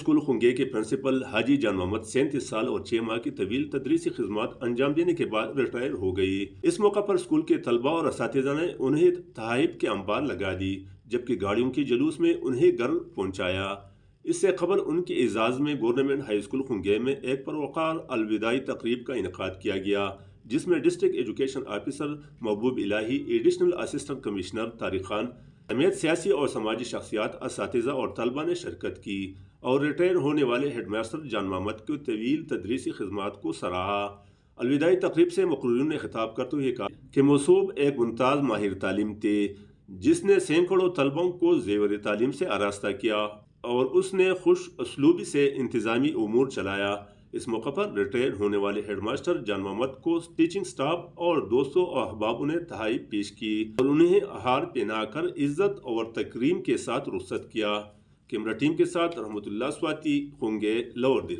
School خنگے کے principal حاجی جان محمد 37 سال اور 6 ماہ کی طویل تدریسی خدمات انجام دینے کے بعد ریٹائر ہو گئی۔ اس موقع پر اسکول کے طلباء اور اساتذہ نے انہیں تحائف کے انبار لگا دی، جبکہ گاڑیوں کے جلوس میں انہیں گھر پہنچایا۔ اس سے قبل ان کے اعزاز میں گورنمنٹ ہائی اسکول خنگے میں ایک پروقار الوداعی تقریب کا انعقاد کیا گیا، جس میں ڈسٹرکٹ ایجوکیشن آفیسر محبوب الہی، additional assistant commissioner Tariq Khan سمیت سیاسی اور سماجی شخصیات، اساتذہ اور طلباء نے شرکت کی اور ریٹائر ہونے والے ہیڈ ماسٹر جان محمد کی طویل تدریسی خدمات کو سراہا۔ الوداعی تقریب سے مقررین نے خطاب کرتے ہوئے کہا کہ موصوب ایک ممتاز ماہر تعلیم تھے، جس نے سینکڑوں طلباء کو زیور تعلیم سے آراستہ کیا اور اس نے خوش اسلوبی سے انتظامی امور چلایا۔ اس موقع پر ریٹائر ہونے والے ہیڈ ماسٹر جان محمد کو ٹیچنگ سٹاف اور دوستوں و احباب نے تحائف پیش کی اور انہیں ہار پہنا کر عزت اور تکریم کے ساتھ رخصت کیا۔ کیمرہ ٹیم کے ساتھ رحمت اللہ سواتی، خنگے، لور دیر۔